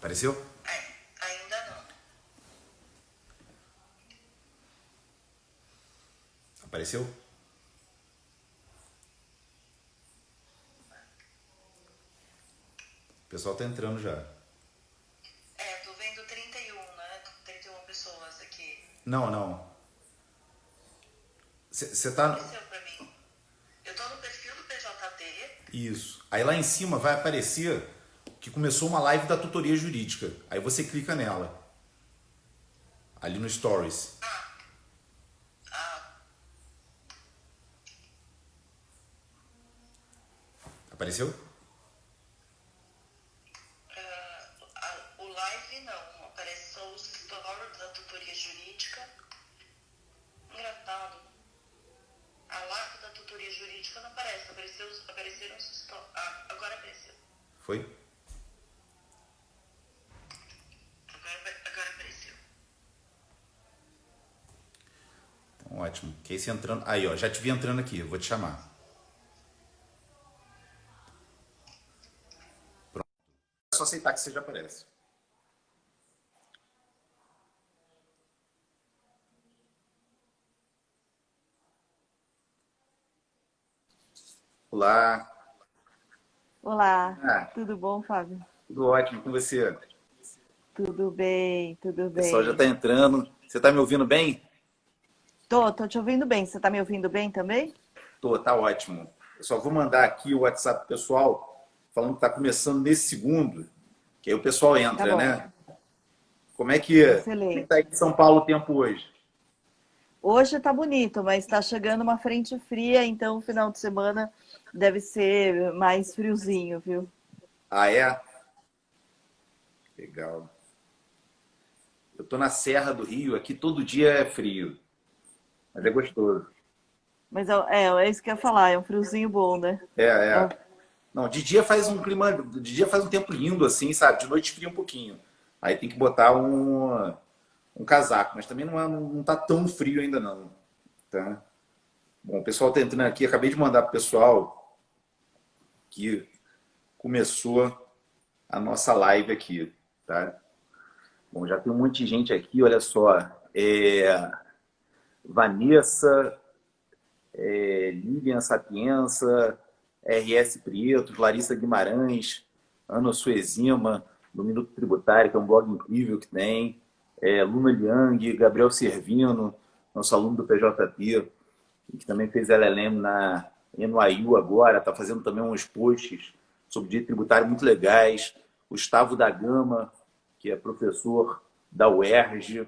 Apareceu? Ainda não. Apareceu? O pessoal tá entrando já. Tô vendo 31, né? 31 pessoas aqui. Não, não. Você Não tá. apareceu pra mim. Eu tô no perfil do PJD. Isso. Aí lá em cima vai aparecer que começou uma live da tutoria jurídica. Aí você clica nela. Ali no Stories. Ah, Apareceu? o live não. Aparece só os stories da tutoria jurídica. Engraçado. A live da tutoria jurídica não aparece. Apareceram os stories. Ah, agora apareceu. Foi? Agora apareceu. Então, ótimo. Que aí você entrando. Aí, ó, já te vi entrando aqui. Eu vou te chamar. É só aceitar que você já aparece. Olá. Olá, Ah, tudo bom, Fábio? tudo ótimo com você. O Tudo bem, tudo pessoal já está bem. entrando. Você está me ouvindo bem? Tô te ouvindo bem. Você tá me ouvindo bem também? Tô, tá ótimo. Eu só vou mandar aqui o WhatsApp pessoal falando que está começando nesse segundo, que aí o pessoal Tá entra, bom, né? Como é que tá aí excelente. em São Paulo o tempo hoje? Hoje tá bonito, mas tá chegando uma frente fria, então o final de semana deve ser mais friozinho, viu? Ah, é? Legal. Eu tô na Serra do Rio, aqui todo dia é frio, mas é gostoso. Mas é isso que eu ia falar, é um friozinho bom, né? É, É, é. Não, de dia faz um clima, de dia faz um tempo lindo assim, sabe? De noite fria um pouquinho. Aí tem que botar um casaco, mas também não tá tão frio ainda não, tá? Bom, o pessoal tá entrando aqui, acabei de mandar pro pessoal que começou a nossa live aqui, tá? Bom, já tem um monte de gente aqui, olha só. Vanessa, Lilian Sapienza, RS Prieto, Larissa Guimarães, Ana Suezima, do Minuto Tributário, que é um blog incrível que tem, Luna Liang, Gabriel Servino, nosso aluno do PJP, que também fez LLM na NYU agora, está fazendo também uns posts sobre direito tributário muito legais. Gustavo da Gama, que é professor da UERJ,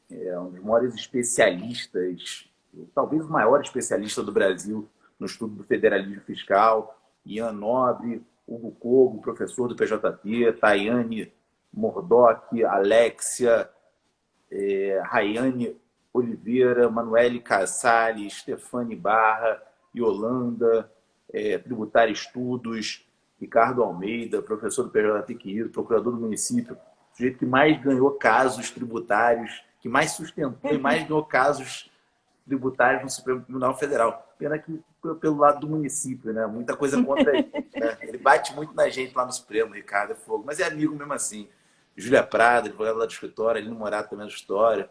é um dos maiores especialistas, talvez o maior especialista do Brasil no estudo do federalismo fiscal. Ian Nobre, Hugo Cogo, professor do PJP, Tayane Mordoc, Alexia, Rayane Oliveira, Manuele Casale, Stefane Barra, Yolanda, Tributário Estudos, Ricardo Almeida, professor do PJT Querido, procurador do município, o sujeito que mais ganhou casos tributários, que mais sustentou e mais ganhou casos tributários no Supremo Tribunal Federal. Pena que pelo lado do município, né? Muita coisa contra ele. Né? Ele bate muito na gente lá no Supremo, Ricardo é fogo, mas é amigo mesmo assim. Júlia Prada, advogado lá do escritório, Aline Morato também do escritório,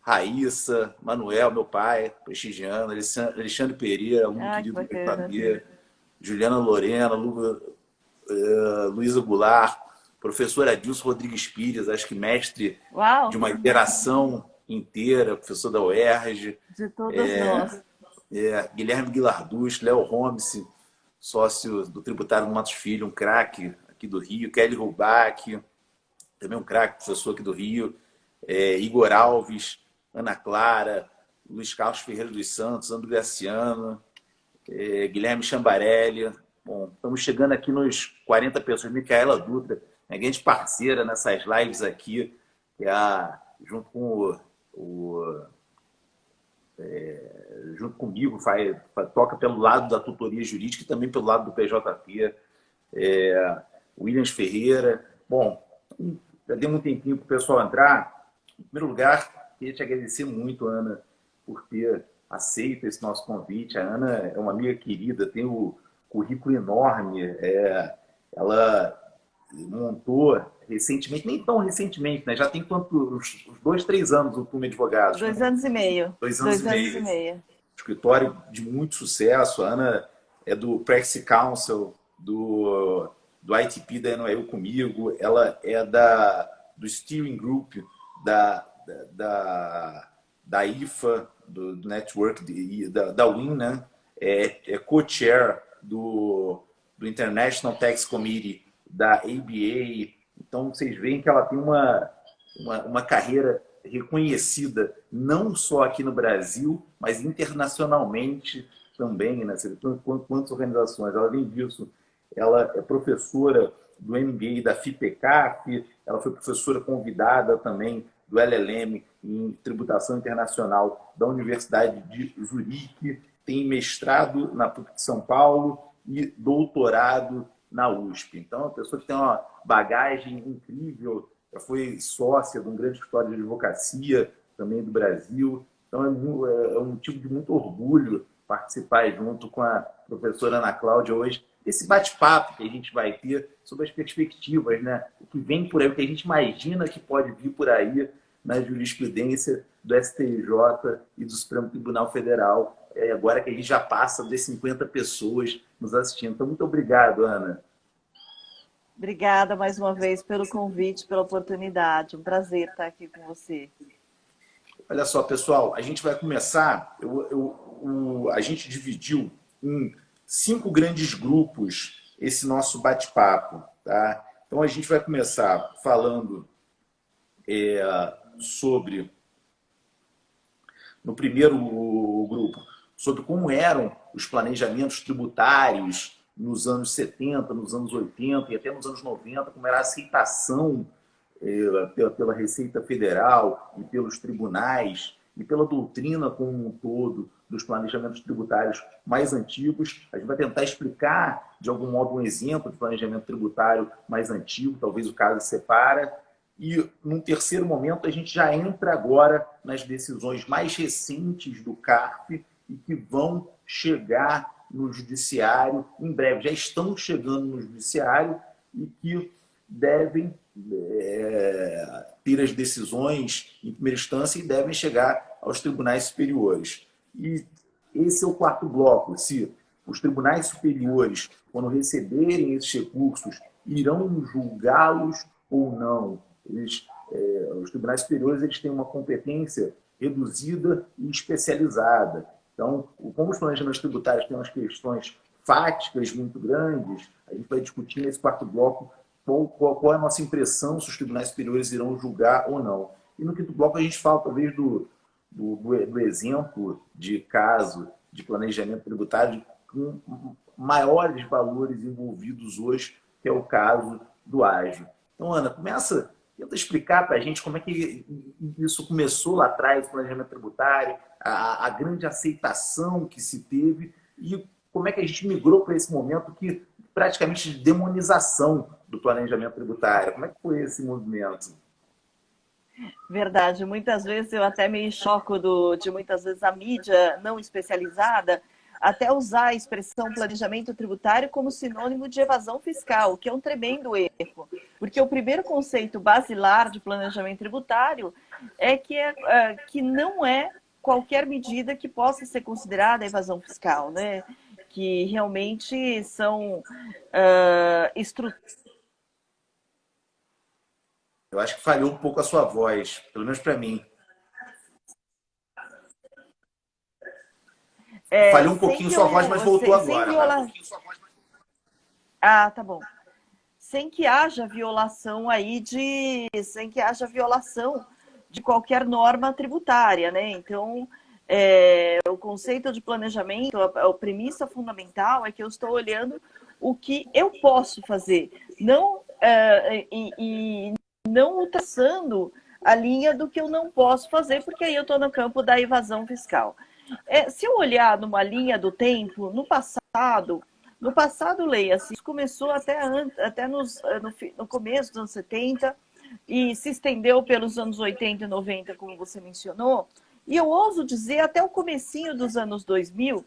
Raíssa, Manuel, meu pai, prestigiando, Alexandre Pereira, aluno ah, que querido do bacana. PhD, Juliana Lorena, Luísa Goulart, professor Adilson Rodrigues Pires, acho que mestre de Uau, uma geração inteira, professor da UERJ, de todas nós. Guilherme Guilardus, Léo Holmes, sócio do Tributário do Matos Filho, um craque aqui do Rio, Kelly Rubach, também um craque, professor aqui do Rio, Igor Alves, Ana Clara, Luiz Carlos Ferreira dos Santos, André Graciano, Guilherme Chambarelli. Bom, estamos chegando aqui nos 40 pessoas. Micaela Dutra, minha grande parceira nessas lives aqui, que é junto com o junto comigo, toca pelo lado da tutoria jurídica e também pelo lado do PJP. Williams Ferreira. Bom, já deu um tempinho para o pessoal entrar. Em primeiro lugar, queria te agradecer muito, Ana, por ter aceito esse nosso convite. A Ana é uma amiga querida, tem um currículo enorme. Ela montou recentemente, nem tão recentemente, né? Já tem quantos, uns 2, 3 anos o Clube de Advogados, né? 2 anos e meio. 2 anos e 2 anos e meio. meio. Escritório de muito sucesso. A Ana é do Practice Council, do ITP da NOEU comigo. Ela é do Steering Group da IFA, do Network, da WIN, né? É co-chair do International Tax Committee da ABA. Então, vocês veem que ela tem uma carreira reconhecida não só aqui no Brasil, mas internacionalmente também, né? Você vê quantas organizações. Além disso, ela é professora do MBA da FIPECAF, ela foi professora convidada também do LLM em tributação internacional da Universidade de Zurique, tem mestrado na PUC de São Paulo e doutorado na USP. Então, é uma pessoa que tem uma bagagem incrível, já foi sócia de um grande escritório de advocacia também do Brasil. Então, é um motivo de muito orgulho participar junto com a professora Ana Cláudia hoje desse bate-papo que a gente vai ter sobre as perspectivas, né? O que vem por aí, o que a gente imagina que pode vir por aí na jurisprudência do STJ e do Supremo Tribunal Federal, agora que a gente já passa das 50 pessoas nos assistindo. Então, muito obrigado, Ana. Obrigada mais uma vez pelo convite, pela oportunidade. Um prazer estar aqui com você. Olha só, pessoal, a gente vai começar. A gente dividiu em 5 grandes grupos esse nosso bate-papo, tá? Então, a gente vai começar falando sobre, no primeiro grupo, sobre como eram os planejamentos tributários nos anos 70, nos anos 80 e até nos anos 90, como era a aceitação pela Receita Federal e pelos tribunais e pela doutrina como um todo dos planejamentos tributários mais antigos. A gente vai tentar explicar, de algum modo, um exemplo de planejamento tributário mais antigo, talvez o caso separa. E, num terceiro momento, a gente já entra agora nas decisões mais recentes do CARF e que vão chegar no judiciário em breve. Já estão chegando no judiciário e que devem ter as decisões em primeira instância e devem chegar aos tribunais superiores. E esse é o quarto bloco. Se os tribunais superiores, quando receberem esses recursos, irão julgá-los ou não. Os tribunais superiores eles têm uma competência reduzida e especializada. Então, como os planejamentos tributários têm umas questões fáticas muito grandes, a gente vai discutir nesse quarto bloco qual é a nossa impressão se os tribunais superiores irão julgar ou não. E no quinto bloco a gente fala talvez do exemplo de caso de planejamento tributário com maiores valores envolvidos hoje, que é o caso do ágio. Então, Ana, tenta explicar para a gente como é que isso começou lá atrás, o planejamento tributário, a grande aceitação que se teve e como é que a gente migrou para esse momento que praticamente de demonização do planejamento tributário. Como é que foi esse movimento? Verdade. Muitas vezes eu até me choco de muitas vezes a mídia não especializada até usar a expressão planejamento tributário como sinônimo de evasão fiscal, o que é um tremendo erro. Porque o primeiro conceito basilar de planejamento tributário é que não é qualquer medida que possa ser considerada evasão fiscal, né? Que realmente são estruturas. Eu acho que falhou um pouco a sua voz, pelo menos para mim. Falhou um pouquinho sua voz, mas voltou agora. Ah, tá bom. Sem que haja violação sem que haja violação de qualquer norma tributária, né? Então, o conceito de planejamento, a premissa fundamental é que eu estou olhando o que eu posso fazer, não não ultrapassando a linha do que eu não posso fazer, porque aí eu estou no campo da evasão fiscal. Se eu olhar numa linha do tempo, no passado, leia-se, isso começou até no começo dos anos 70 e se estendeu pelos anos 80 e 90, como você mencionou, e eu ouso dizer até o comecinho dos anos 2000,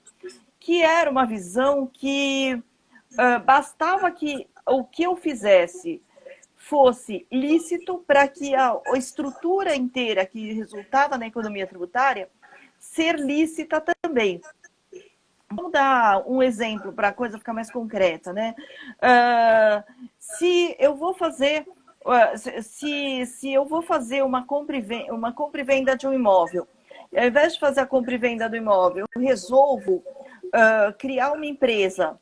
que era uma visão que bastava que o que eu fizesse fosse lícito para que a estrutura inteira que resultava na economia tributária ser lícita também. Vamos dar um exemplo para a coisa ficar mais concreta, né? Se eu vou fazer, se eu vou fazer uma compra e venda de um imóvel, e ao invés de fazer a compra e venda do imóvel, eu resolvo criar uma empresa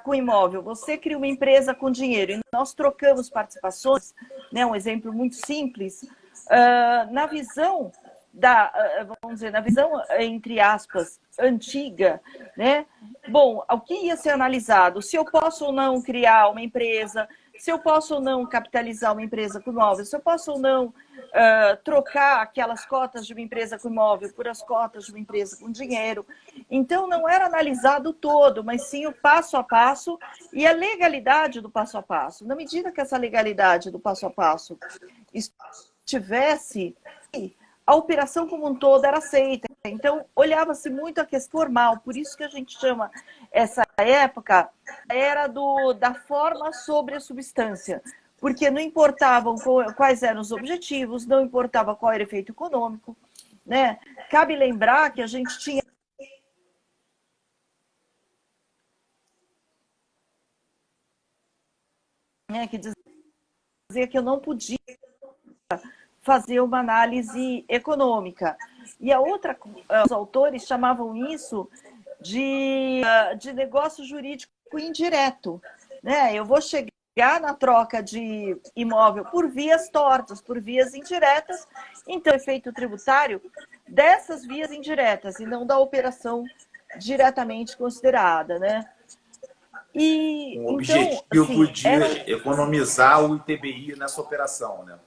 com imóvel. Você cria uma empresa com dinheiro e nós trocamos participações, né? Um exemplo muito simples. Na visão vamos dizer, na visão, entre aspas, antiga, né? Bom, o que ia ser analisado? Se eu posso ou não criar uma empresa, se eu posso ou não capitalizar uma empresa com imóvel, se eu posso ou não trocar aquelas cotas de uma empresa com imóvel por as cotas de uma empresa com dinheiro. Então, não era analisado o todo, mas sim o passo a passo e a legalidade do passo a passo. Na medida que essa legalidade do passo a passo estivesse, a operação como um todo era aceita. Então, olhava-se muito a questão formal, por isso que a gente chama essa época a era da forma sobre a substância, porque não importavam quais eram os objetivos, não importava qual era o efeito econômico, né? Cabe lembrar que a gente tinha que dizer que eu não podia fazer uma análise econômica. E a outra, os autores chamavam isso de negócio jurídico indireto, né? Eu vou chegar na troca de imóvel por vias tortas, por vias indiretas, então efeito tributário dessas vias indiretas e não da operação diretamente considerada, né? E o objetivo então, assim, de economizar o ITBI nessa operação, né?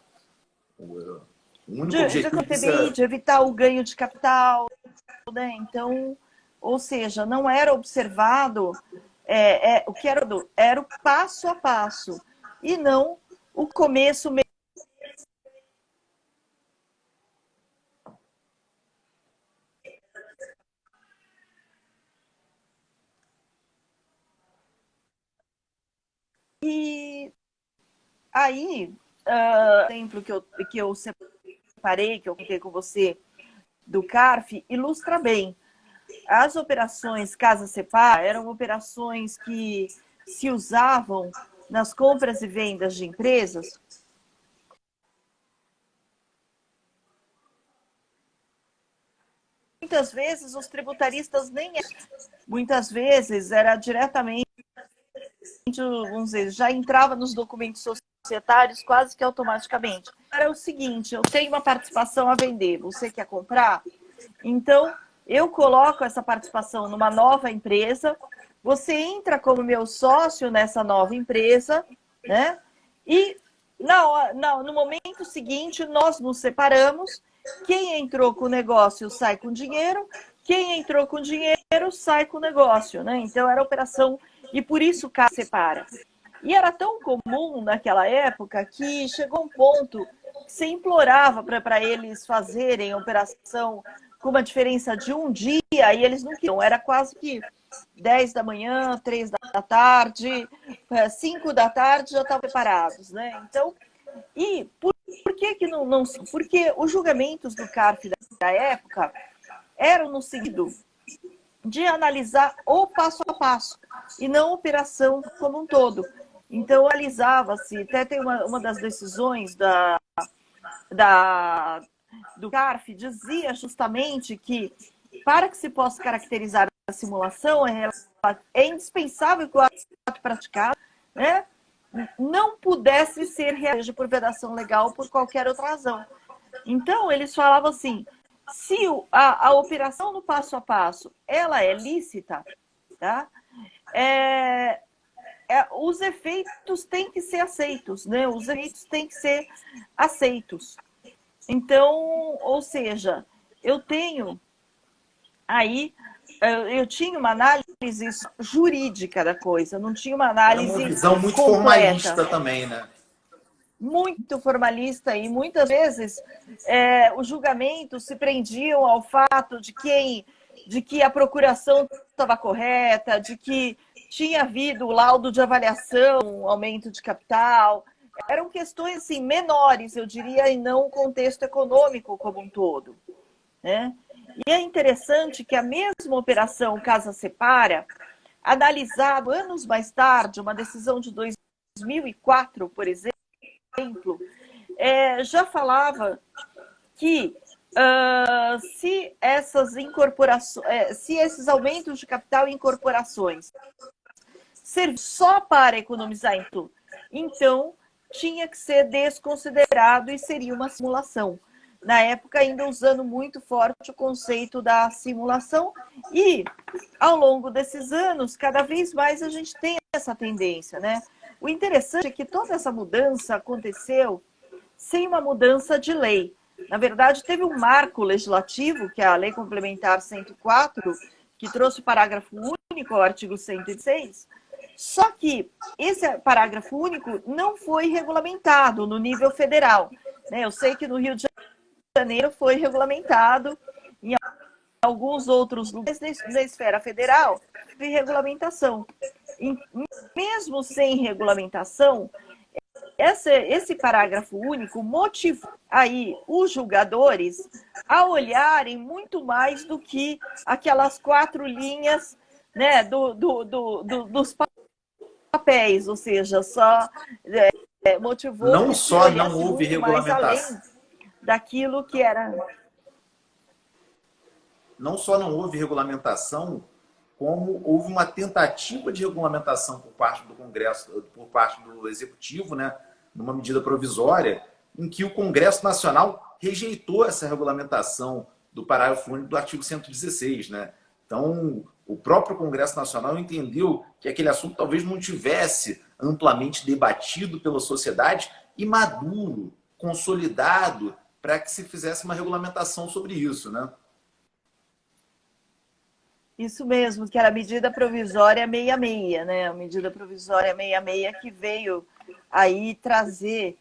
O único objetivo de evitar o ganho de capital, né? Então, ou seja, não era observado o que era o passo a passo e não o começo mesmo. E aí, exemplo que eu separei, que eu contei com você, do CARF, ilustra bem. As operações Casa Separa eram operações que se usavam nas compras e vendas de empresas. Muitas vezes os tributaristas muitas vezes era diretamente, vamos dizer, já entrava nos documentos societários quase que automaticamente. Era o seguinte, eu tenho uma participação a vender, você quer comprar? Então, eu coloco essa participação numa nova empresa, você entra como meu sócio nessa nova empresa, né? E no momento seguinte, nós nos separamos, quem entrou com o negócio sai com dinheiro, quem entrou com dinheiro sai com o negócio, né? Então, era operação, e por isso o Casa Separa. E era tão comum naquela época que chegou um ponto que você implorava para eles fazerem a operação com uma diferença de um dia, e eles não queriam. Era quase que 10 da manhã, 3 da tarde, 5 da tarde já estavam preparados, né? Então, e por que não? Porque os julgamentos do CARF da época eram no sentido de analisar o passo a passo e não a operação como um todo. Então, analisava-se, até tem uma das decisões do CARF, dizia justamente que, para que se possa caracterizar a simulação, é indispensável que o ato praticado, né, não pudesse ser realizado por vedação legal ou por qualquer outra razão. Então, eles falavam assim, se a operação no passo a passo ela é lícita, tá? Os efeitos têm que ser aceitos, né? Os efeitos têm que ser aceitos. Então, ou seja, eu tinha uma análise jurídica da coisa, não tinha uma análise uma visão muito completa. Formalista também, né? Muito formalista, e muitas vezes os julgamentos se prendiam ao fato de que a procuração estava correta, de que tinha havido o laudo de avaliação, aumento de capital, eram questões assim, menores, eu diria, e não o contexto econômico como um todo, né? E é interessante que a mesma operação Casa Separa, analisado anos mais tarde, uma decisão de 2004, por exemplo, já falava que se essas incorporações, se esses aumentos de capital em incorporações servir só para economizar então tinha que ser desconsiderado e seria uma simulação. Na época, ainda usando muito forte o conceito da simulação, e ao longo desses anos, cada vez mais a gente tem essa tendência, né? O interessante é que toda essa mudança aconteceu sem uma mudança de lei. Na verdade, teve um marco legislativo, que é a Lei Complementar 104, que trouxe o parágrafo único ao artigo 106, só que esse parágrafo único não foi regulamentado no nível federal. Eu sei que no Rio de Janeiro foi regulamentado, em alguns outros lugares na esfera federal, de regulamentação. E mesmo sem regulamentação, esse parágrafo único motivou aí os julgadores a olharem muito mais do que aquelas 4 linhas, né, dos papéis, ou seja, só motivou... Não só não houve regulamentação. Daquilo que era... Não só não houve regulamentação, como houve uma tentativa de regulamentação por parte do Congresso, por parte do Executivo, né, numa medida provisória, em que o Congresso Nacional rejeitou essa regulamentação do parágrafo único do artigo 116, né? Então, o próprio Congresso Nacional entendeu que aquele assunto talvez não tivesse amplamente debatido pela sociedade e maduro, consolidado, para que se fizesse uma regulamentação sobre isso, né? Isso mesmo, que era a medida provisória 66, né? A medida provisória 66 que veio aí trazer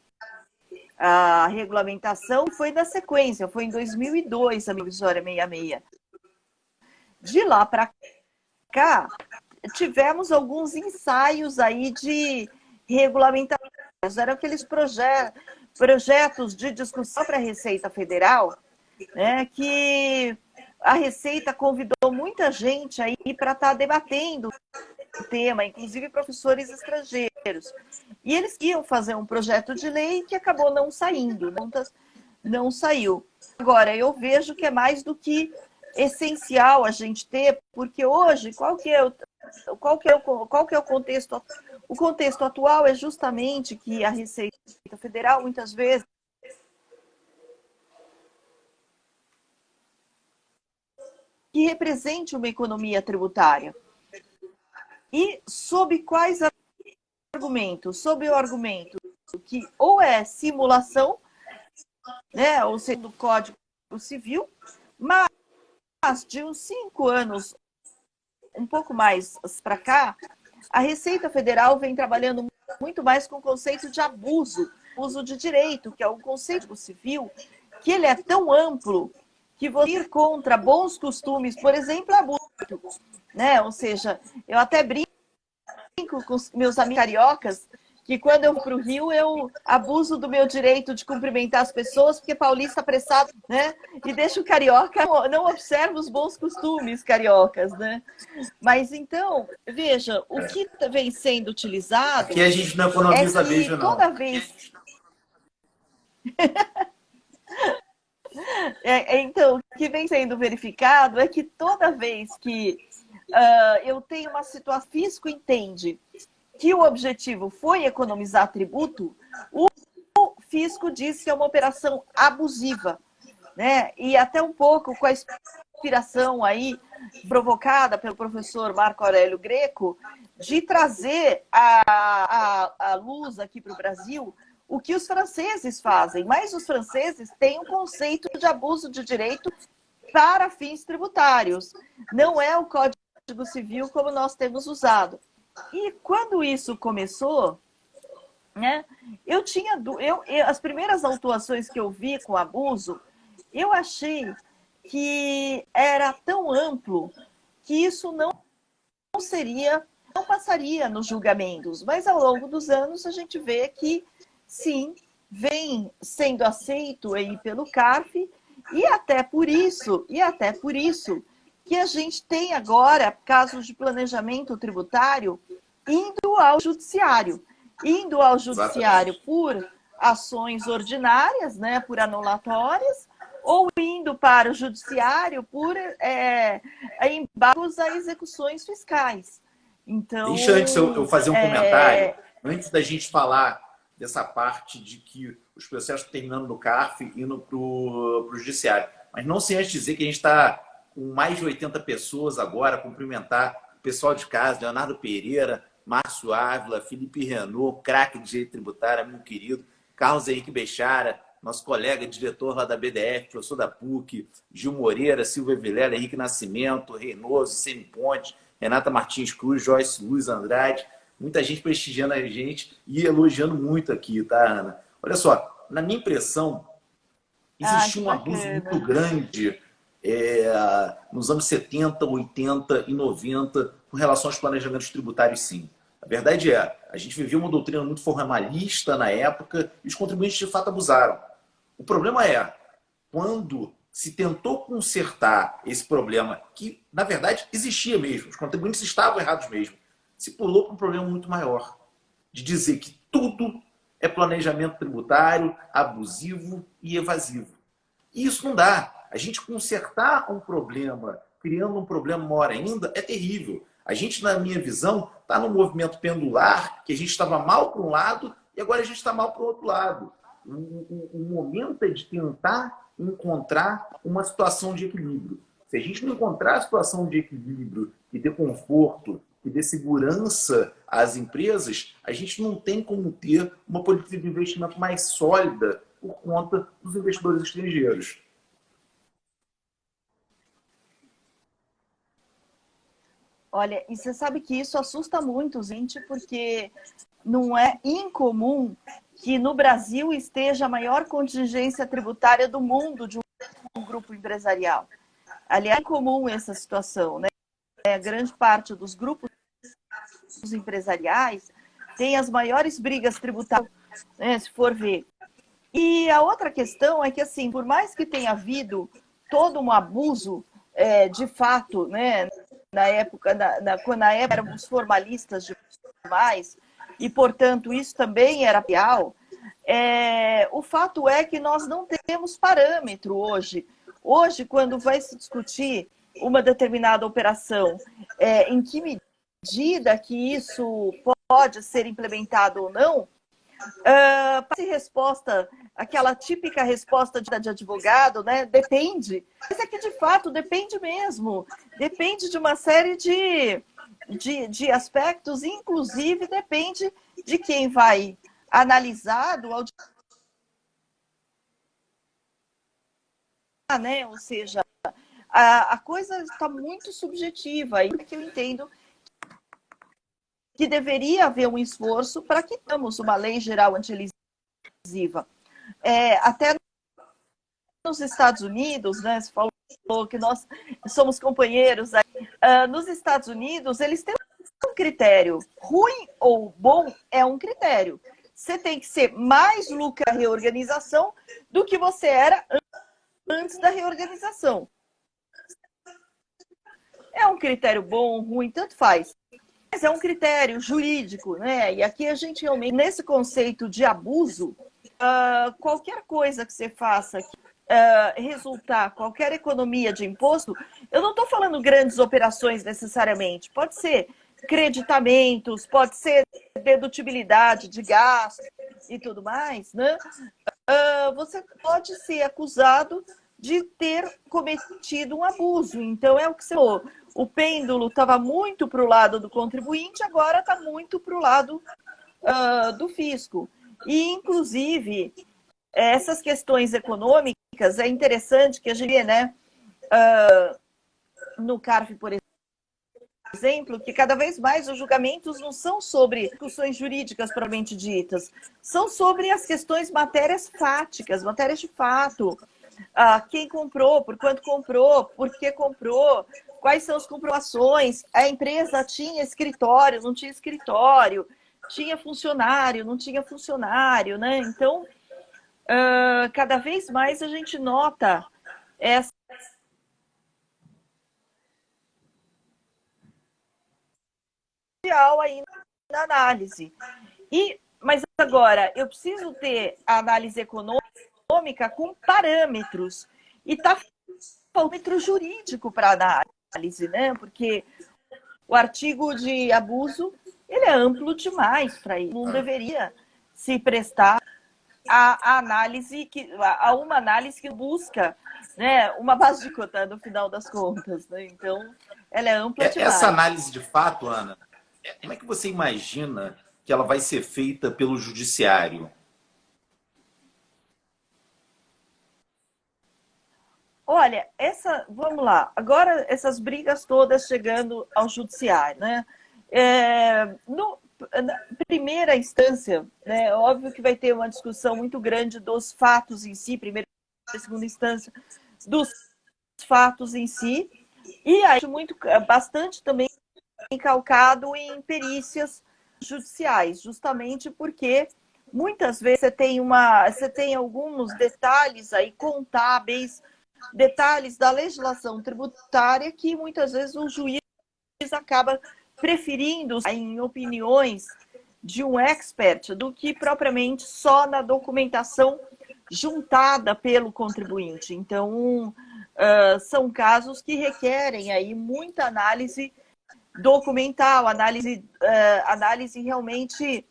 a regulamentação, foi na sequência, foi em 2002 a provisória 66. De lá para cá, tivemos alguns ensaios aí de regulamentação. Eram aqueles projetos de discussão para a Receita Federal, né, que a Receita convidou muita gente aí para estar debatendo o tema, inclusive professores estrangeiros. E eles iam fazer um projeto de lei que acabou não saindo, não saiu. Agora, eu vejo que é mais do que essencial a gente ter, porque hoje, qual que é o contexto? O contexto atual é justamente que a Receita Federal, muitas vezes, que represente uma economia tributária. E sob quais argumentos? Sob o argumento que ou é simulação, né, ou seja, do Código Civil, mas de uns 5 anos, um pouco mais para cá, a Receita Federal vem trabalhando muito mais com o conceito de uso de direito, que é um conceito civil, que ele é tão amplo que você ir contra bons costumes, por exemplo, abuso, né? Ou seja, eu até brinco com os meus amigos cariocas que quando eu vou para o Rio, eu abuso do meu direito de cumprimentar as pessoas, porque paulista apressado, né? E deixa o carioca, não observa os bons costumes cariocas, né? Mas então, veja, o que vem sendo utilizado... Aqui a gente não economiza beijo, não. Toda vez... Então, o que vem sendo verificado é que toda vez que eu tenho uma situação, o fisco entende que o objetivo foi economizar tributo, o fisco diz que é uma operação abusiva, né? E até um pouco com a inspiração aí provocada pelo professor Marco Aurélio Greco de trazer a luz aqui para o Brasil o que os franceses fazem, mas os franceses têm um conceito de abuso de direito para fins tributários. Não é o Código Civil como nós temos usado. E quando isso começou, né, as primeiras autuações que eu vi com abuso, eu achei que era tão amplo que isso não passaria nos julgamentos. Mas ao longo dos anos a gente vê que sim, vem sendo aceito aí pelo CARF, e até por isso que a gente tem agora casos de planejamento tributário indo ao judiciário. Exatamente. Por ações ordinárias, né, por anulatórias, ou indo para o judiciário por embargos a execuções fiscais. Deixa antes eu Então, fazer um comentário, antes da gente falar dessa parte de que os processos terminando no CARF indo para o judiciário. Mas não sem antes dizer que a gente está com mais de 80 pessoas agora, cumprimentar o pessoal de casa, Leonardo Pereira, Márcio Ávila, Felipe Renault, craque de direito tributário, amigo querido, Carlos Henrique Bechara, nosso colega, diretor lá da BDF, professor da PUC, Gil Moreira, Silvia Vilela, Henrique Nascimento, Reinoso, Semi Ponte, Renata Martins Cruz, Joyce Luiz Andrade, muita gente prestigiando a gente e elogiando muito aqui, tá, Ana? Olha só, na minha impressão, que existia um abuso muito bacana. grande nos anos 70, 80 e 90 com relação aos planejamentos tributários, sim. A verdade é, a gente vivia uma doutrina muito formalista na época e os contribuintes de fato abusaram. O problema é, quando se tentou consertar esse problema, que na verdade existia mesmo, os contribuintes estavam errados mesmo, se pulou para um problema muito maior, de dizer que tudo é planejamento tributário abusivo e evasivo. E isso não dá. A gente consertar um problema, criando um problema maior ainda, é terrível. A gente, na minha visão, está num movimento pendular, que a gente estava mal para um lado e agora a gente está mal para o outro lado. O momento é de tentar encontrar uma situação de equilíbrio. Se a gente não encontrar a situação de equilíbrio que dê conforto, que dê segurança às empresas, a gente não tem como ter uma política de investimento mais sólida por conta dos investidores estrangeiros. Olha, e você sabe que isso assusta muito, gente, porque não é incomum que no Brasil esteja a maior contingência tributária do mundo de um grupo empresarial. Aliás, é incomum essa situação, né? A grande parte dos grupos empresariais tem as maiores brigas tributárias, né, se for ver. E a outra questão é que, assim, por mais que tenha havido todo um abuso, de fato, né, na época, quando na época éramos formalistas demais, e, portanto, isso também era real, o fato é que nós não temos parâmetro hoje. Hoje, quando vai se discutir uma determinada operação, em que medida que isso pode ser implementado ou não, para resposta, aquela típica resposta de advogado, né? Depende. Mas é que, de fato, depende mesmo. Depende de uma série de aspectos, inclusive depende de quem vai analisar, do auditor, né? Ou seja, a coisa está muito subjetiva. Aí que eu entendo que deveria haver um esforço para que tenhamos uma lei geral antilesiva. Até nos Estados Unidos, né, você falou que nós somos companheiros aí, nos Estados Unidos, eles têm um critério. Ruim ou bom é um critério. Você tem que ser mais lucro na reorganização do que você era antes da reorganização. É um critério bom, ruim, tanto faz. Mas é um critério jurídico, né? E aqui a gente realmente, nesse conceito de abuso, qualquer coisa que você faça resultar qualquer economia de imposto, eu não estou falando grandes operações necessariamente, pode ser creditamentos, pode ser dedutibilidade de gastos e tudo mais, né? Você pode ser acusado de ter cometido um abuso. Então, é o que você falou. O pêndulo estava muito para o lado do contribuinte, agora está muito para o lado do fisco. E, inclusive, essas questões econômicas, é interessante que a gente vê, né, no CARF, por exemplo, que cada vez mais os julgamentos não são sobre discussões jurídicas propriamente ditas, são sobre as questões matérias fáticas, matérias de fato. Quem comprou, por quanto comprou, por que comprou, quais são as comprovações, a empresa tinha escritório, não tinha escritório, tinha funcionário, não tinha funcionário, né? Então, cada vez mais a gente nota essa aí na análise. Mas agora, eu preciso ter a análise econômica com parâmetros. E está parâmetro jurídico para análise, né? Porque o artigo de abuso ele é amplo demais para isso. Não deveria se prestar a análise a uma análise que busca, né, uma base de conta no final das contas, né? Então, ela é ampla demais. Essa análise de fato, Ana, como é que você imagina que ela vai ser feita pelo judiciário? Olha, vamos lá, agora essas brigas todas chegando ao judiciário, né? Na primeira instância, né, óbvio que vai ter uma discussão muito grande dos fatos em si, primeira e segunda instância, dos fatos em si, e aí bastante também calcado em perícias judiciais, justamente porque muitas vezes você tem alguns detalhes aí contábeis, detalhes da legislação tributária que muitas vezes o juiz acaba preferindo em opiniões de um expert do que propriamente só na documentação juntada pelo contribuinte. Então, são casos que requerem aí muita análise documental, análise realmente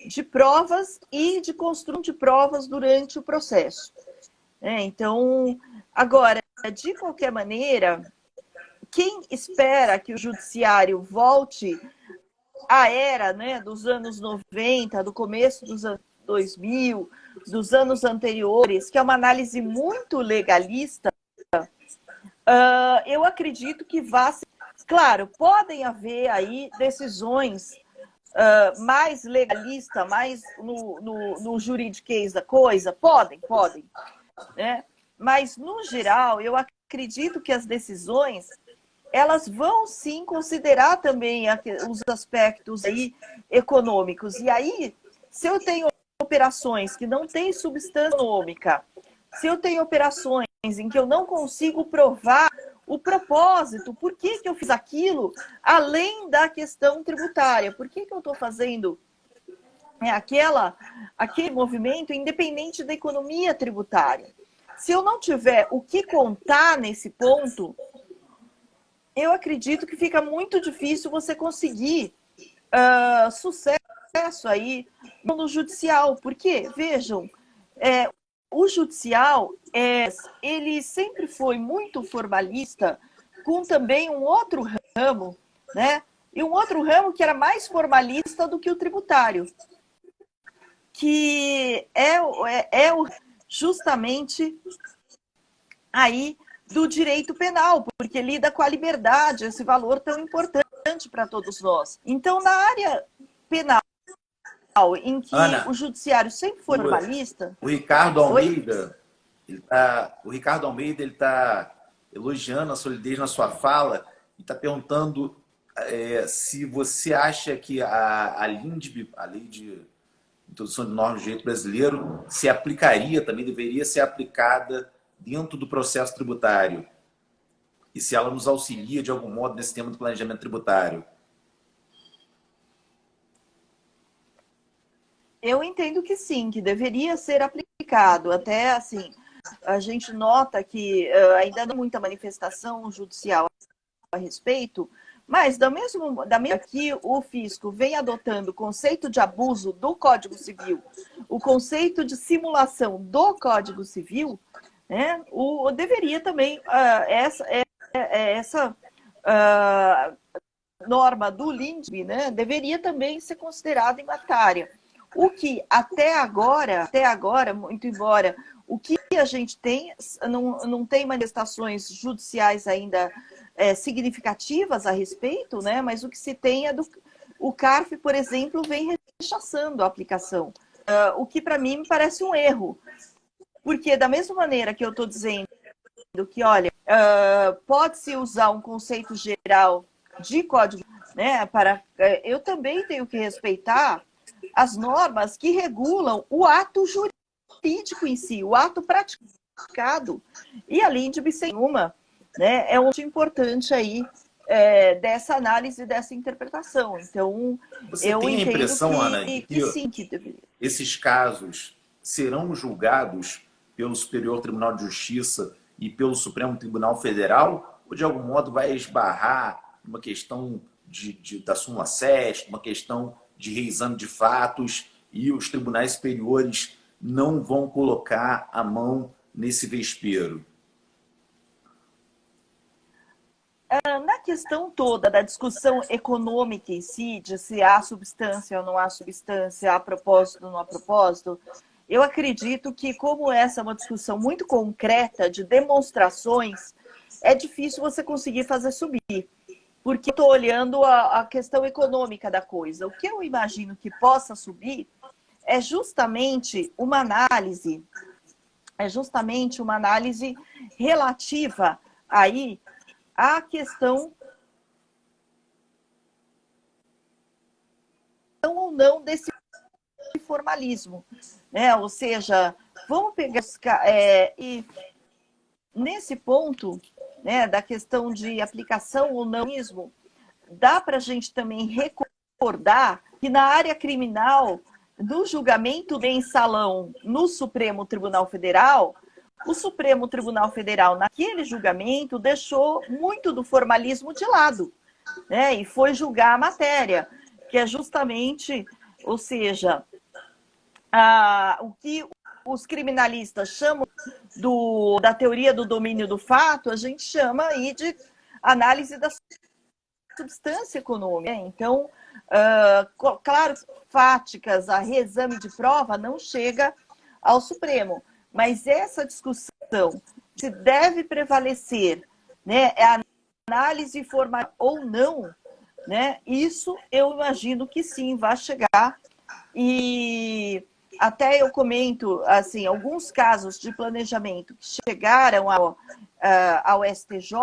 de provas e de construção de provas durante o processo. Então, agora, de qualquer maneira, quem espera que o judiciário volte à era, né, dos anos 90, do começo dos anos 2000, dos anos anteriores, que é uma análise muito legalista, eu acredito que vá ser... Claro, podem haver aí decisões mais legalistas, mais no juridiquês da coisa, podem, né? Mas, no geral, eu acredito que as decisões elas vão sim considerar também os aspectos aí econômicos. E aí, se eu tenho operações que não têm substância econômica, se eu tenho operações em que eu não consigo provar o propósito, por que eu fiz aquilo, além da questão tributária, por que eu estou fazendo aquele movimento independente da economia tributária. Se eu não tiver o que contar nesse ponto, eu acredito que fica muito difícil você conseguir sucesso aí no judicial. Porque, vejam, o judicial, ele sempre foi muito formalista, com também um outro ramo, né? E um outro ramo que era mais formalista do que o tributário, que justamente aí do direito penal, porque lida com a liberdade, esse valor tão importante para todos nós. Então, na área penal, em que Ana, o judiciário sempre foi formalista... O Ricardo Almeida, ele está elogiando a solidez na sua fala e está perguntando se você acha que a LINDB, a Lei de Introdução de Normas do Direito Brasileiro, se aplicaria, também deveria ser aplicada dentro do processo tributário. E se ela nos auxilia, de algum modo, nesse tema do planejamento tributário. Eu entendo que sim, que deveria ser aplicado. Até, assim, a gente nota que ainda não há muita manifestação judicial a respeito, mas da mesma que o fisco vem adotando o conceito de abuso do Código Civil, o conceito de simulação do Código Civil, né, deveria também essa norma do LINDB, né, deveria também ser considerada em matéria. O que até agora, muito embora o que a gente tem, não tem manifestações judiciais ainda significativas a respeito, né? Mas o que se tem é o CARF, por exemplo, vem rechaçando a aplicação, o que para mim me parece um erro, porque da mesma maneira que eu estou dizendo que, olha, pode-se usar um conceito geral de código né? Eu também tenho que respeitar as normas que regulam o ato jurídico em si, o ato praticado. E além de nenhuma, né, é muito importante aí dessa análise, dessa interpretação. Então, Você eu tem a entendo impressão, Ana, de que que sim, que deveria. esses casos serão julgados pelo Superior Tribunal de Justiça e pelo Supremo Tribunal Federal, ou de algum modo vai esbarrar uma questão da súmula 7, uma questão de reexame de fatos, e os tribunais superiores não vão colocar a mão nesse vespeiro? Na questão toda da discussão econômica em si, de se há substância ou não há substância, há propósito ou não há propósito, eu acredito que, como essa é uma discussão muito concreta, de demonstrações, é difícil você conseguir fazer subir. Porque estou olhando a questão econômica da coisa. O que eu imagino que possa subir é justamente uma análise, relativa aí à questão ou não desse formalismo, né? Ou seja, vamos pegar e nesse ponto, né, da questão de aplicação ou não, dá para a gente também recordar que na área criminal, no julgamento de mensalão no Supremo Tribunal Federal, o Supremo Tribunal Federal, naquele julgamento, deixou muito do formalismo de lado, né, e foi julgar a matéria, que é justamente, ou seja, o que os criminalistas chamam da teoria do domínio do fato, a gente chama aí de análise da substância econômica. Então, claro, fáticas, a reexame de prova não chega ao Supremo, mas essa discussão se deve prevalecer, né, é a análise formal ou não, né, isso eu imagino que sim, vai chegar. E até eu comento, assim, alguns casos de planejamento que chegaram ao STJ,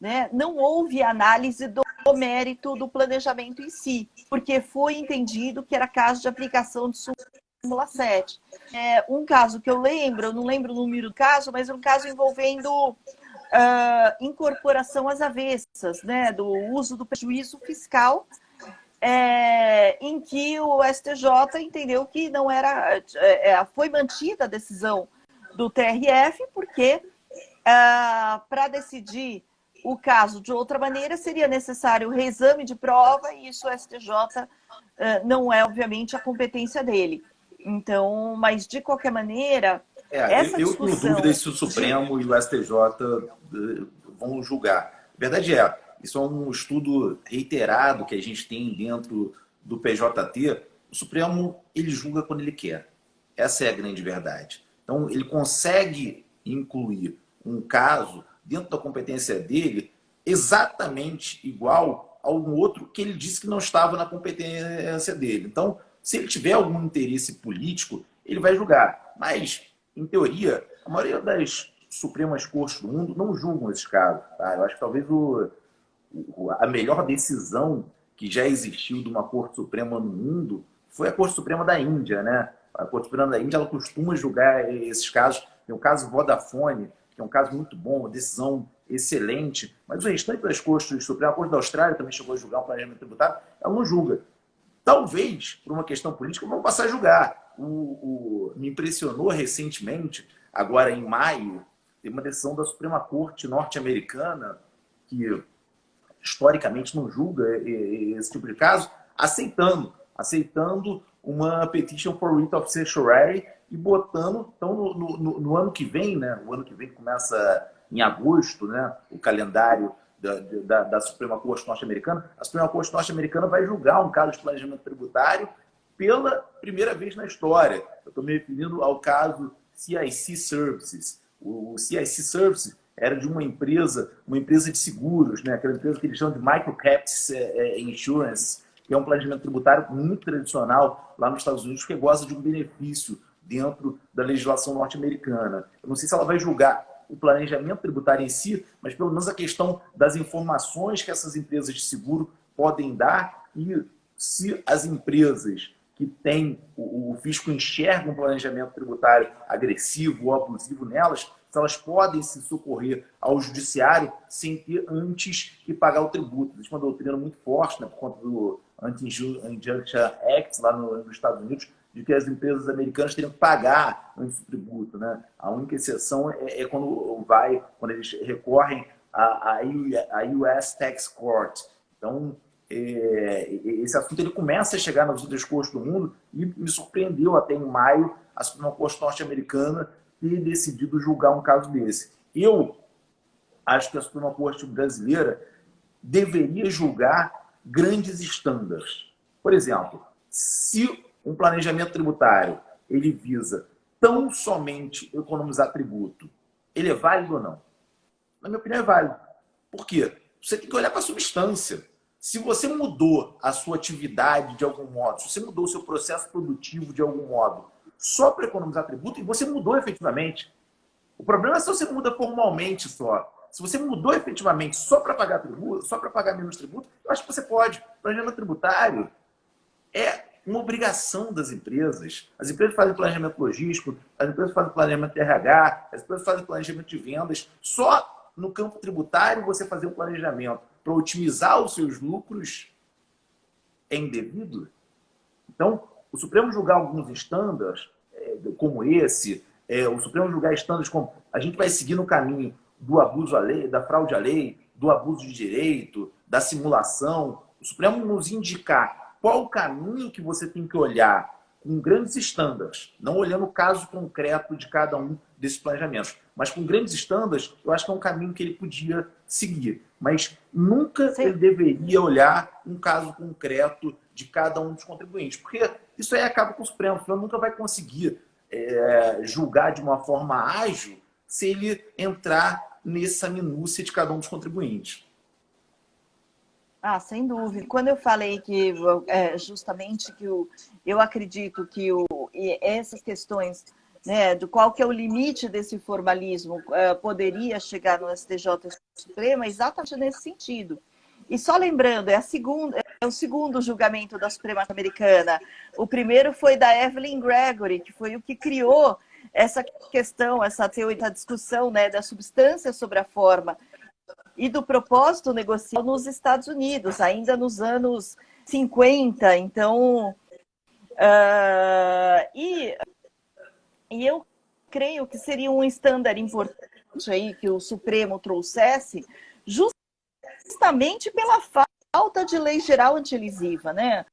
né, não houve análise do mérito do planejamento em si, porque foi entendido que era caso de aplicação de súmula 7. Um caso que eu não lembro o número do caso, mas um caso envolvendo incorporação às avessas, né, do uso do prejuízo fiscal, em que o STJ entendeu que não era, foi mantida a decisão do TRF, porque para decidir o caso de outra maneira seria necessário o reexame de prova, e isso o STJ não é, obviamente, a competência dele. Então, mas de qualquer maneira, essa eu discussão... tenho dúvidas se o Supremo e o STJ vão julgar. A verdade isso é um estudo reiterado que a gente tem dentro do PJT. O Supremo, ele julga quando ele quer. Essa é a grande verdade. Então, ele consegue incluir um caso dentro da competência dele exatamente igual a um outro que ele disse que não estava na competência dele. Então, se ele tiver algum interesse político, ele vai julgar. Mas, em teoria, a maioria das Supremas Cortes do mundo não julgam esses casos. Tá? Eu acho que talvez a melhor decisão que já existiu de uma Corte Suprema no mundo foi a Corte Suprema da Índia, né? A Corte Suprema da Índia, ela costuma julgar esses casos. Tem o caso Vodafone, que é um caso muito bom, uma decisão excelente, mas o restante das Cortes Supremas, a Corte da Austrália também chegou a julgar o planejamento tributário, ela não julga. Talvez, por uma questão política, vão passar a julgar. Me impressionou recentemente, agora em maio, tem uma decisão da Suprema Corte norte-americana que historicamente não julga esse tipo de caso, aceitando uma petition for writ of certiorari e botando, então, no ano que vem, né? O ano que vem começa em agosto, né? O calendário da Suprema Corte norte-americana. A Suprema Corte norte-americana vai julgar um caso de planejamento tributário pela primeira vez na história. Eu estou me referindo ao caso CIC Services. O CIC Services era de uma empresa de seguros, né? Aquela empresa que eles chamam de Microcaps Insurance, que é um planejamento tributário muito tradicional lá nos Estados Unidos, que goza de um benefício dentro da legislação norte-americana. Eu não sei se ela vai julgar o planejamento tributário em si, mas pelo menos a questão das informações que essas empresas de seguro podem dar e se as empresas que têm o fisco enxerga um planejamento tributário agressivo ou abusivo nelas, se elas podem se socorrer ao judiciário sem ter antes que pagar o tributo. Existe uma doutrina muito forte, né, por conta do Anti-Injunction Act lá nos Estados Unidos, de que as empresas americanas teriam que pagar antes do tributo, né? A única exceção é quando eles recorrem à US Tax Court. Então, esse assunto ele começa a chegar nas outras cortes do mundo e me surpreendeu até em maio a Suprema Corte norte-americana ter decidido julgar um caso desse. Eu acho que a Suprema Corte brasileira deveria julgar grandes estándares. Por exemplo, se um planejamento tributário ele visa tão somente economizar tributo, ele é válido ou não? Na minha opinião, é válido. Por quê? Você tem que olhar para a substância. Se você mudou a sua atividade de algum modo, se você mudou o seu processo produtivo de algum modo, só para economizar tributo, e você mudou efetivamente. O problema é se você muda formalmente só. Se você mudou efetivamente só para pagar tributo, só para pagar menos tributo, eu acho que você pode. O planejamento tributário é uma obrigação das empresas. As empresas fazem planejamento logístico, as empresas fazem planejamento de RH, as empresas fazem planejamento de vendas. Só no campo tributário você fazer um planejamento para otimizar os seus lucros é indevido. Então, o Supremo julgar alguns estándares como esse, o Supremo julgar estándares como a gente vai seguir no caminho do abuso à lei, da fraude à lei, do abuso de direito, da simulação, o Supremo nos indicar qual o caminho que você tem que olhar com grandes estándares, não olhando o caso concreto de cada um desses planejamentos, mas com grandes estándares, eu acho que é um caminho que ele podia seguir. Mas nunca ele deveria olhar um caso concreto de cada um dos contribuintes, porque isso aí acaba com o Supremo. O Supremo nunca vai conseguir julgar de uma forma ágil se ele entrar nessa minúcia de cada um dos contribuintes. Ah, sem dúvida. Quando eu falei que justamente que eu acredito que essas questões, né, do qual que é o limite desse formalismo poderia chegar no STJ Supremo, é exatamente nesse sentido. E só lembrando, é o segundo julgamento da Suprema Americana. O primeiro foi da Evelyn Gregory, que foi o que criou essa questão, essa teoria, essa discussão, né, da substância sobre a forma e do propósito negocial nos Estados Unidos, ainda nos anos 50. Então, e eu creio que seria um estándar importante aí que o Supremo trouxesse, justamente pela falta de lei geral antilesiva, né?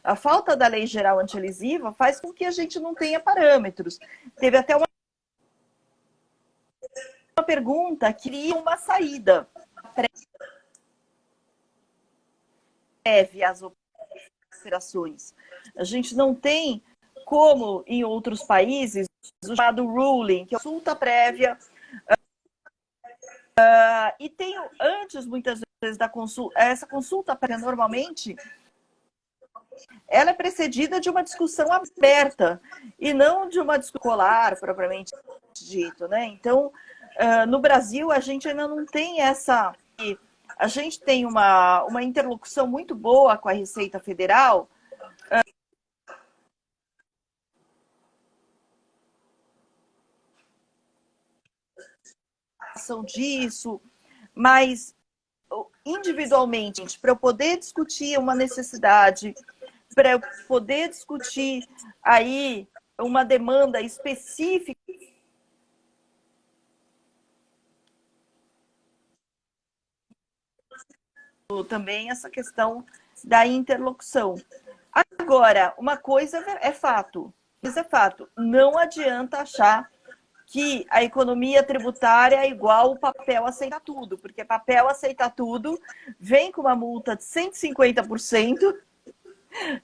A falta da lei geral antilesiva faz com que a gente não tenha parâmetros. Teve até uma pergunta que queria uma saída prévia às operações. A gente não tem, como em outros países, o chamado ruling, que é a consulta prévia. E tem antes, muitas vezes, da consulta, essa consulta prévia, normalmente, ela é precedida de uma discussão aberta e não de uma discussão escolar, propriamente dito, né? Então, no Brasil, a gente ainda não tem essa... A gente tem uma interlocução muito boa com a Receita Federal, disso, mas individualmente, para eu poder discutir uma necessidade, para eu poder discutir aí uma demanda específica, também essa questão da interlocução. Agora, uma coisa é fato, não adianta achar que a economia tributária é igual o papel aceitar tudo, porque papel aceitar tudo vem com uma multa de 150%,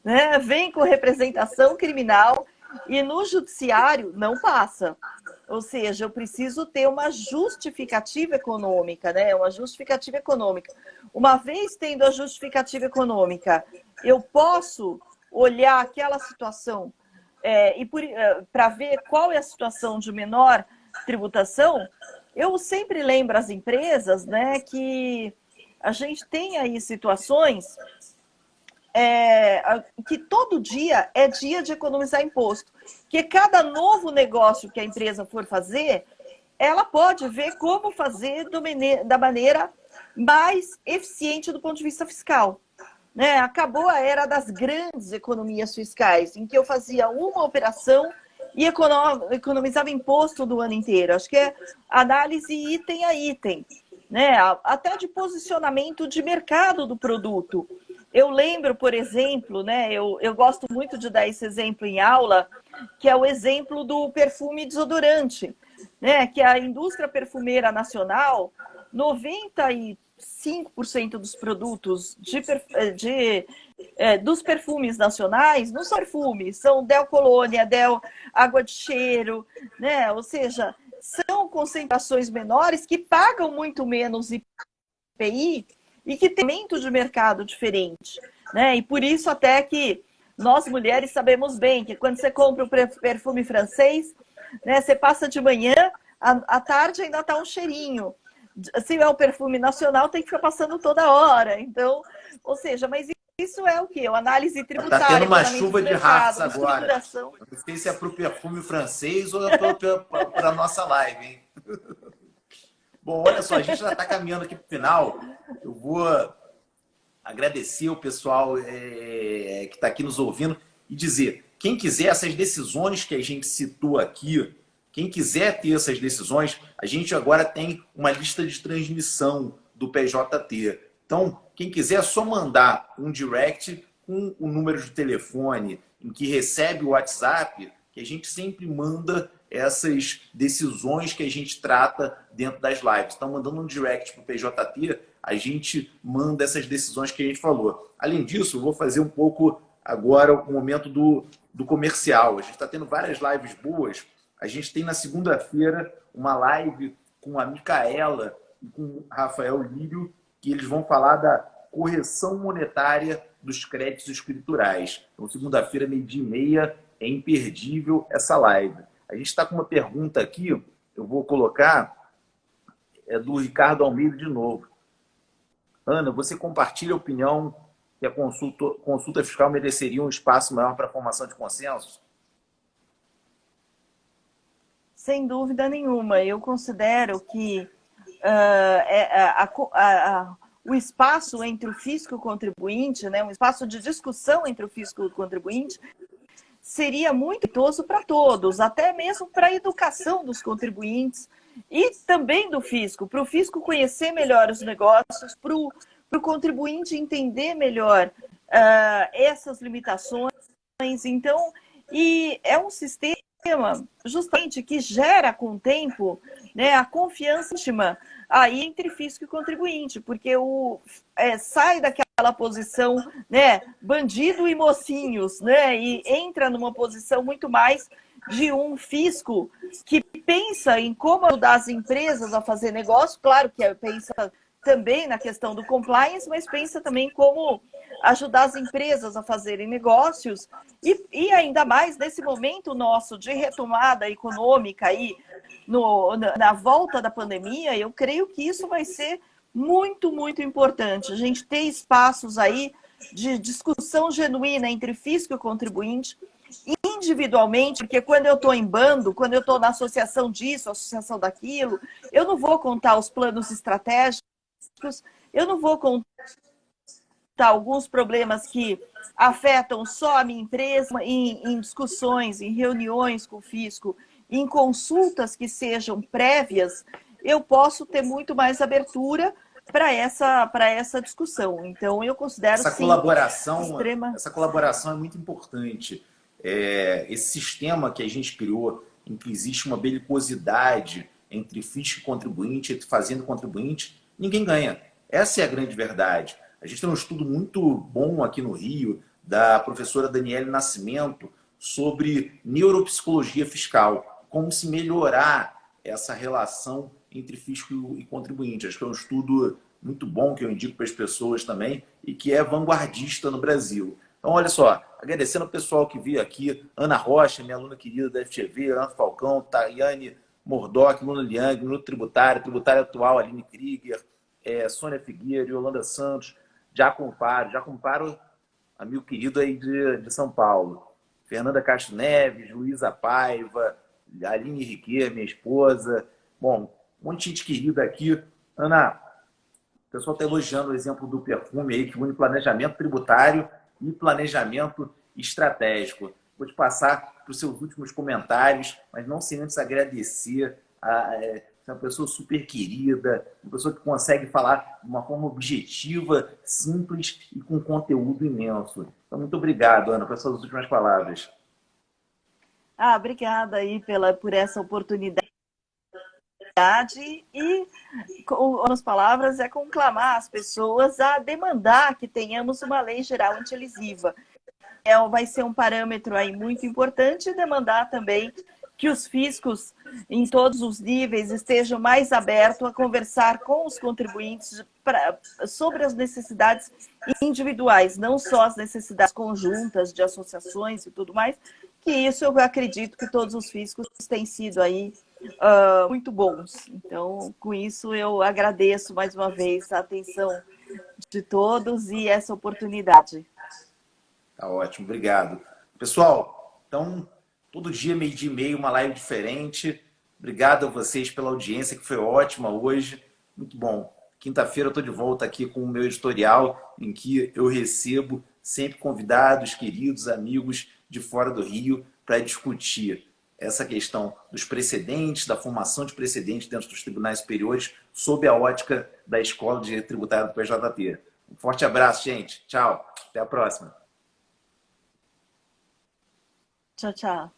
né? Vem com representação criminal e no judiciário não passa. Ou seja, eu preciso ter uma justificativa econômica, né? Uma justificativa econômica. Uma vez tendo a justificativa econômica, eu posso olhar aquela situação para ver qual é a situação de menor tributação. Eu sempre lembro às empresas, né, que a gente tem aí situações que todo dia é dia de economizar imposto. Que cada novo negócio que a empresa for fazer, ela pode ver como fazer da maneira mais eficiente do ponto de vista fiscal. Né? Acabou a era das grandes economias fiscais, em que eu fazia uma operação e economizava imposto do ano inteiro. Acho que é análise item a item, né? Até de posicionamento de mercado do produto. Eu lembro, por exemplo, né, eu gosto muito de dar esse exemplo em aula, que é o exemplo do perfume desodorante, né, que a indústria perfumeira nacional, 95% dos produtos dos perfumes nacionais não são perfumes, são Del Colônia, Del Água de Cheiro, né? Ou seja, são concentrações menores que pagam muito menos IPI e que tem aumento de mercado diferente, né? E por isso até que nós mulheres sabemos bem que quando você compra um perfume francês, né, você passa de manhã, à tarde ainda está um cheirinho. Se é um perfume nacional, tem que ficar passando toda hora. Então, ou seja, mas isso é o quê? A análise tributária. Está tendo uma chuva de ratos agora. Não sei se é para o perfume francês ou para a nossa live, hein? Bom, olha só, a gente já está caminhando aqui para o final. Eu vou agradecer o pessoal que está aqui nos ouvindo e dizer, quem quiser essas decisões que a gente citou aqui, quem quiser ter essas decisões, a gente agora tem uma lista de transmissão do PJT. Então, quem quiser é só mandar um direct com o número de telefone em que recebe o WhatsApp, que a gente sempre manda essas decisões que a gente trata dentro das lives. Então, mandando um direct para o PJT, a gente manda essas decisões que a gente falou. Além disso, eu vou fazer um pouco agora o momento do comercial. A gente está tendo várias lives boas. A gente tem na segunda-feira uma live com a Micaela e com o Rafael Lírio, que eles vão falar da correção monetária dos créditos escriturais. Então, segunda-feira, 12h30, é imperdível essa live. A gente está com uma pergunta aqui, eu vou colocar, é do Ricardo Almeida de novo. Ana, você compartilha a opinião que a consulta fiscal mereceria um espaço maior para a formação de consensos? Sem dúvida nenhuma. Eu considero que o espaço entre o fisco e o contribuinte, né, um espaço de discussão entre o fisco e o contribuinte, seria muito proveitoso para todos, até mesmo para a educação dos contribuintes e também do fisco, para o fisco conhecer melhor os negócios, para o contribuinte entender melhor essas limitações. Então, e é um sistema justamente que gera com o tempo, né, a confiança aí entre fisco e contribuinte, porque sai daquela posição, né, bandido e mocinhos, né, e entra numa posição muito mais de um fisco que pensa em como ajudar as empresas a fazer negócio, claro que pensa também na questão do compliance, mas pensa também como ajudar as empresas a fazerem negócios e ainda mais nesse momento nosso de retomada econômica aí na volta da pandemia, eu creio que isso vai ser muito, muito importante. A gente ter espaços aí de discussão genuína entre fisco e contribuinte, individualmente, porque quando eu estou em bando, quando eu estou na associação disso, associação daquilo, eu não vou contar os planos estratégicos, eu não vou contar alguns problemas que afetam só a minha empresa, em discussões, em reuniões com o fisco, em consultas que sejam prévias, eu posso ter muito mais abertura para essa discussão. Então, eu considero essa sim, essa colaboração é muito importante. Esse sistema que a gente criou, em que existe uma belicosidade entre fisco e contribuinte, entre fazenda e contribuinte, ninguém ganha. Essa é a grande verdade. A gente tem um estudo muito bom aqui no Rio, da professora Daniele Nascimento, sobre neuropsicologia fiscal, como se melhorar essa relação entre fisco e contribuinte. Acho que é um estudo muito bom, que eu indico para as pessoas também, e que é vanguardista no Brasil. Então, olha só, agradecendo ao pessoal que veio aqui, Ana Rocha, minha aluna querida da FGV, Ana Falcão, Tayane Mordoc, Luna Liang, Minuto Tributário, Tributário Atual, Aline Krieger, Sônia Figueira, Yolanda Santos, já comparo amigo querido aí de São Paulo. Fernanda Castro Neves, Luísa Paiva, Aline Riquet, minha esposa. Bom, um monte de gente querida aqui. Ana, o pessoal está elogiando o exemplo do perfume aí, que une planejamento tributário e planejamento estratégico. Vou te passar para os seus últimos comentários, mas não sem antes agradecer uma pessoa super querida, uma pessoa que consegue falar de uma forma objetiva, simples e com conteúdo imenso. Então, muito obrigado, Ana, pelas suas últimas palavras. Obrigada aí por essa oportunidade. E, com as palavras, é conclamar as pessoas a demandar que tenhamos uma lei geral antilesiva. Vai ser um parâmetro aí muito importante, demandar também que os fiscos, em todos os níveis, estejam mais abertos a conversar com os contribuintes sobre as necessidades individuais, não só as necessidades conjuntas de associações e tudo mais, que isso eu acredito que todos os fiscos têm sido aí muito bons. Então, com isso, eu agradeço mais uma vez a atenção de todos e essa oportunidade. Tá ótimo, obrigado. Pessoal, então, todo dia, meio-dia e meio, uma live diferente. Obrigado a vocês pela audiência, que foi ótima hoje. Muito bom. Quinta-feira eu estou de volta aqui com o meu editorial, em que eu recebo sempre convidados, queridos, amigos de fora do Rio, para discutir essa questão dos precedentes, da formação de precedentes dentro dos tribunais superiores, sob a ótica da Escola de Direito Tributário do PJT. Um forte abraço, gente. Tchau. Até a próxima. Tchau, tchau.